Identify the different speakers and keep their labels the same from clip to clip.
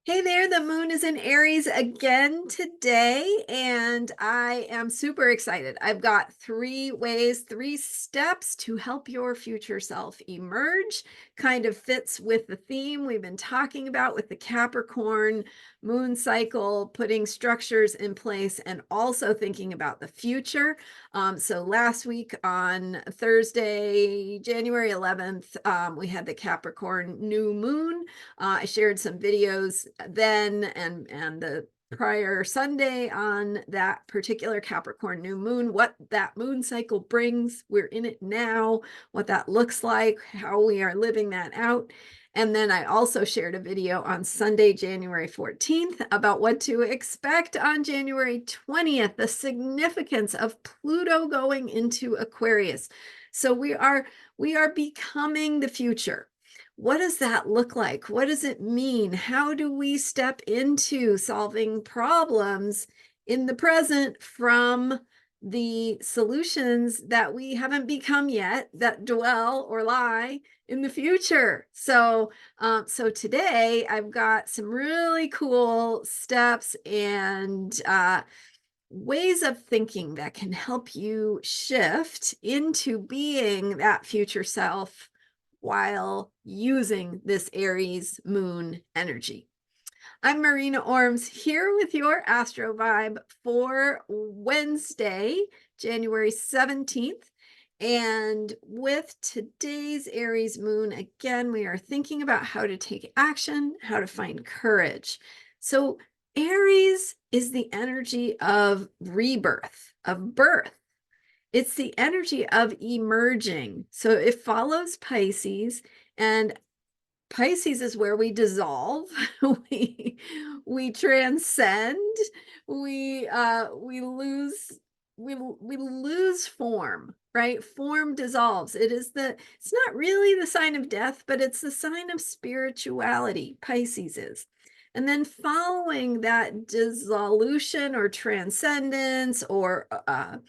Speaker 1: Hey there, the moon is in Aries again today, and I am super excited. I've got 3 ways, 3 steps to help your future self emerge. Kind of fits with the theme we've been talking about with the Capricorn moon cycle, putting structures in place and also thinking about the future. So last week on Thursday, January 11th, we had the Capricorn new moon. I shared some videos then and the prior Sunday on that particular Capricorn new moon, what that moon cycle brings. We're in it now, what that looks like, how we are living that out. And then I also shared a video on Sunday, January 14th, about what to expect on January 20th, the significance of Pluto going into Aquarius. So we are becoming the future. What does that look like? What does it mean? How do we step into solving problems in the present from the solutions that we haven't become yet that dwell or lie in the future? So today I've got some really cool steps and ways of thinking that can help you shift into being that future self while using this Aries moon energy. I'm Marina Ormes here with your Astro Vibe for Wednesday, January 17th. And with today's Aries moon, again, we are thinking about how to take action, how to find courage. So Aries is the energy of rebirth, of birth. It's the energy of emerging. So it follows Pisces, and Pisces is where we dissolve, we transcend, we lose form, right? Form dissolves. It's not really the sign of death, but it's the sign of spirituality. Pisces is. And then following that dissolution or transcendence or um,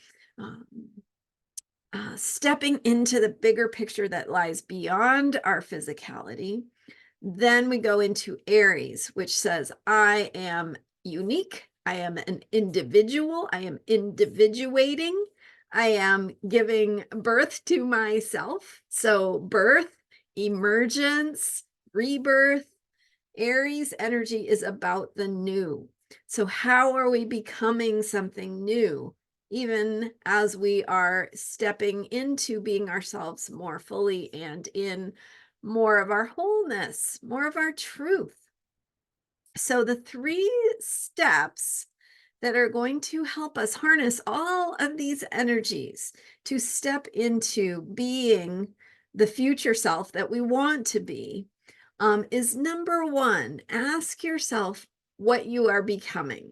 Speaker 1: stepping into the bigger picture that lies beyond our physicality. Then we go into Aries, which says, I am unique. I am an individual. I am individuating. I am giving birth to myself. So birth, emergence, rebirth. Aries energy is about the new. So how are we becoming something new? Even as we are stepping into being ourselves more fully and in more of our wholeness, more of our truth. So the 3 steps that are going to help us harness all of these energies to step into being the future self that we want to be is number 1, ask yourself what you are becoming.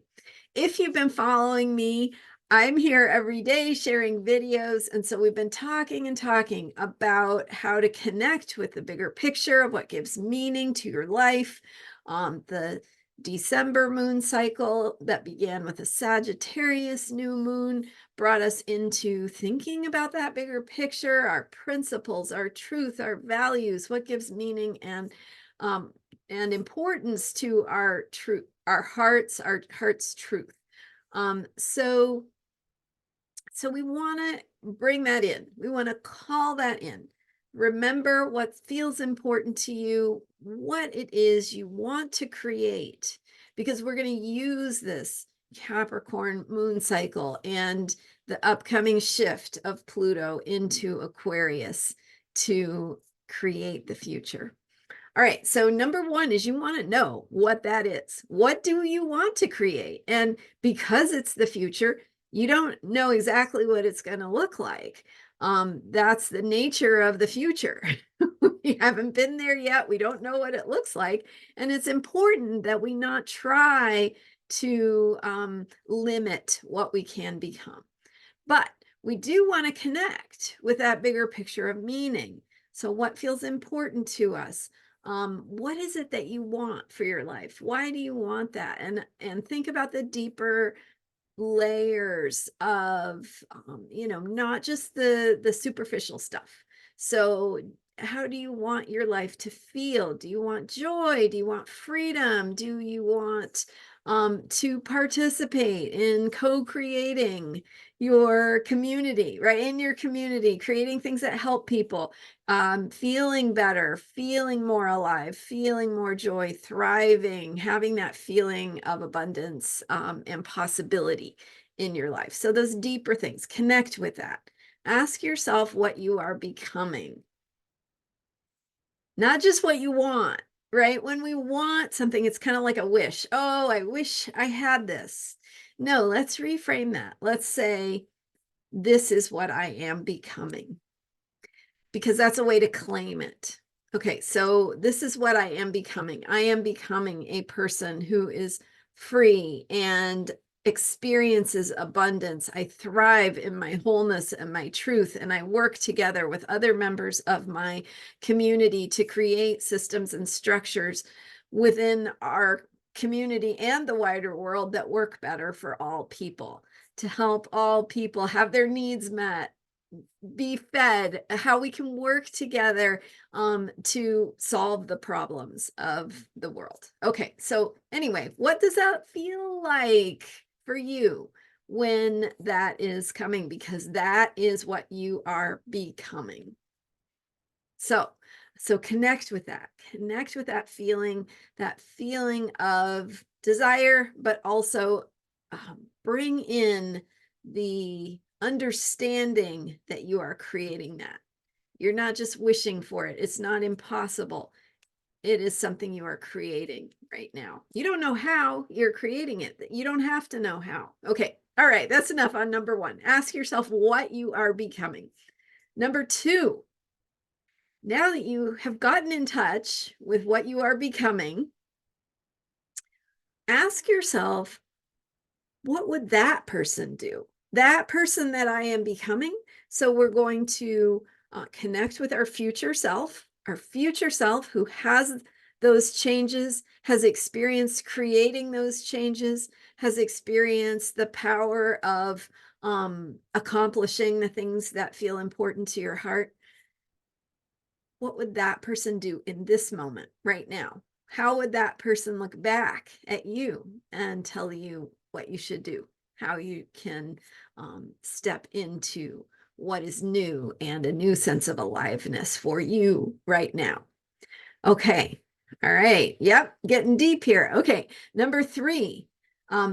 Speaker 1: If you've been following me, I'm here every day sharing videos. And so we've been talking and talking about how to connect with the bigger picture of what gives meaning to your life. The December moon cycle that began with a Sagittarius new moon brought us into thinking about that bigger picture, our principles, our truth, our values, what gives meaning and importance to our truth, our heart's truth. So we want to bring that in. We want to call that in. Remember what feels important to you, what it is you want to create, because we're going to use this Capricorn moon cycle and the upcoming shift of Pluto into Aquarius to create the future. All right, so number 1 is you want to know what that is. What do you want to create? And because it's the future, you don't know exactly what it's going to look like. That's the nature of the future. We haven't been there yet. We don't know what it looks like. And it's important that we not try to limit what we can become. But we do want to connect with that bigger picture of meaning. So what feels important to us? What is it that you want for your life? Why do you want that? And think about the deeper layers of not just the superficial stuff. So how do you want your life to feel? Do you want joy? Do you want freedom? Do you want to participate in co-creating your community, right? In your community, creating things that help people, feeling better, feeling more alive, feeling more joy, thriving, having that feeling of abundance and possibility in your life. So those deeper things, connect with that. Ask yourself what you are becoming, not just what you want, right? When we want something, it's kind of like a wish. Oh, I wish I had this. No, let's reframe that. Let's say, this is what I am becoming, because that's a way to claim it. Okay, so this is what I am becoming. I am becoming a person who is free and experiences abundance. I thrive in my wholeness and my truth, and I work together with other members of my community to create systems and structures within our community and the wider world that work better for all people, to help all people have their needs met, be fed, how we can work together to solve the problems of the world. Okay, so anyway, what does that feel like for you when that is coming? Because that is what you are becoming. So connect with that. Connect with that feeling of desire, but also bring in the understanding that you are creating that. You're not just wishing for it. It's not impossible. It is something you are creating right now. You don't know how you're creating it. You don't have to know how. Okay. All right. That's enough on number one. Ask yourself what you are becoming. Number two, now that you have gotten in touch with what you are becoming, ask yourself, what would that person do? That person that I am becoming. So we're going to connect with our future self who has those changes, has experienced creating those changes, has experienced the power of accomplishing the things that feel important to your heart. What would that person do in this moment right now? How would that person look back at you and tell you what you should do, how you can step into what is new and a new sense of aliveness for you right now? Okay. All right. Yep. Getting deep here. Okay. Number three.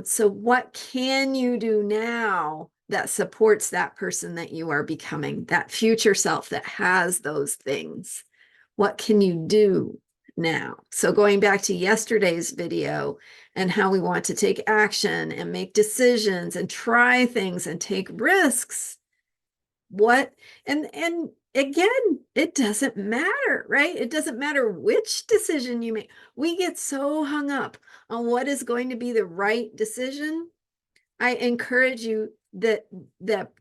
Speaker 1: So what can you do now that supports that person that you are becoming, that future self that has those things? What can you do now? So going back to yesterday's video and how we want to take action and make decisions and try things and take risks. What, and again, it doesn't matter, right? It doesn't matter which decision you make. We get so hung up on what is going to be the right decision. I encourage you that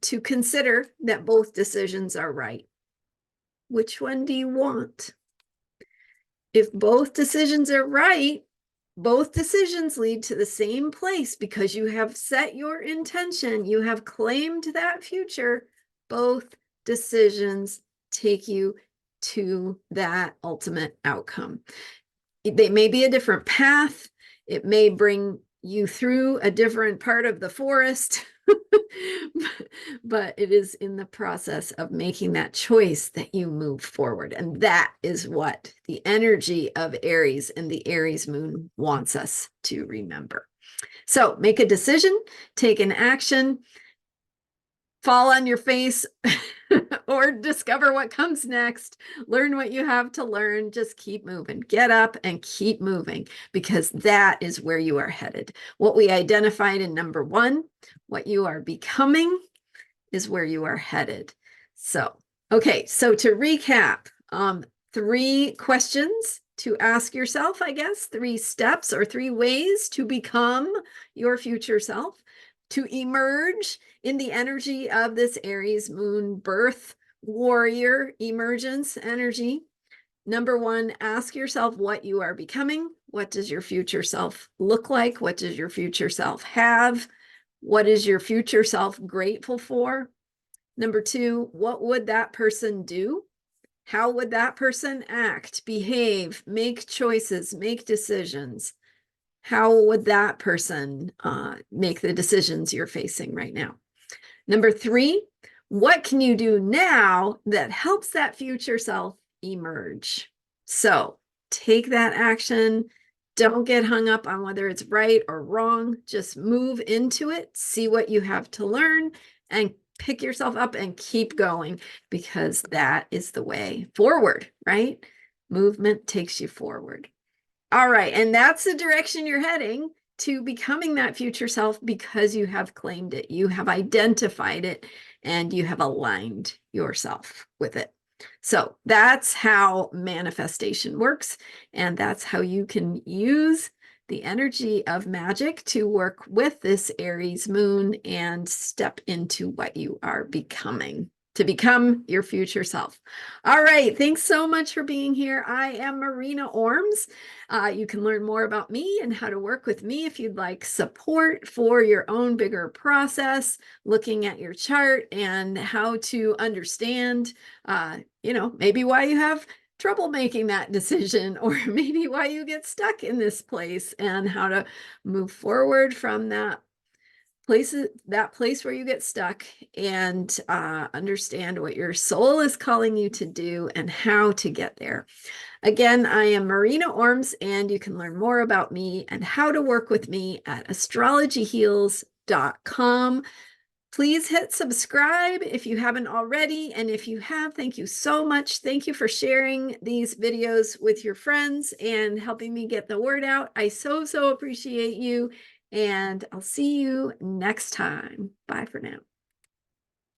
Speaker 1: to consider that both decisions are right. Which one do you want? If both decisions are right, both decisions lead to the same place because you have set your intention, you have claimed that future. Both decisions take you to that ultimate outcome. They may be a different path. It may bring you through a different part of the forest, but it is in the process of making that choice that you move forward. And that is what the energy of Aries and the Aries moon wants us to remember. So make a decision, take an action, fall on your face or discover what comes next, learn what you have to learn, just keep moving, get up and keep moving, because that is where you are headed. What we identified in number one, what you are becoming, is where you are headed. So, okay, so to recap, 3 questions to ask yourself, I guess, 3 steps or 3 ways to become your future self, to emerge in the energy of this Aries moon birth warrior emergence energy. Number 1, ask yourself what you are becoming. What does your future self look like? What does your future self have? What is your future self grateful for? Number 2, what would that person do? How would that person act, behave, make choices, make decisions? How would that person make the decisions you're facing right now? Number 3, what can you do now that helps that future self emerge? So take that action. Don't get hung up on whether it's right or wrong. Just move into it, see what you have to learn, and pick yourself up and keep going, because that is the way forward, right? Movement takes you forward. All right. And that's the direction you're heading, to becoming that future self, because you have claimed it, you have identified it, and you have aligned yourself with it. So that's how manifestation works. And that's how you can use the energy of magic to work with this Aries moon and step into what you are becoming, to become your future self. All right. Thanks so much for being here. I am Marina Ormes. You can learn more about me and how to work with me if you'd like support for your own bigger process, looking at your chart and how to understand, maybe why you have trouble making that decision, or maybe why you get stuck in this place, and how to move forward from that place where you get stuck, and understand what your soul is calling you to do and how to get there. Again, I am Marina Ormes, and you can learn more about me and how to work with me at astrologyheals.com. Please hit subscribe if you haven't already. And if you have, thank you so much. Thank you for sharing these videos with your friends and helping me get the word out. I so appreciate you. And I'll see you next time. Bye for now.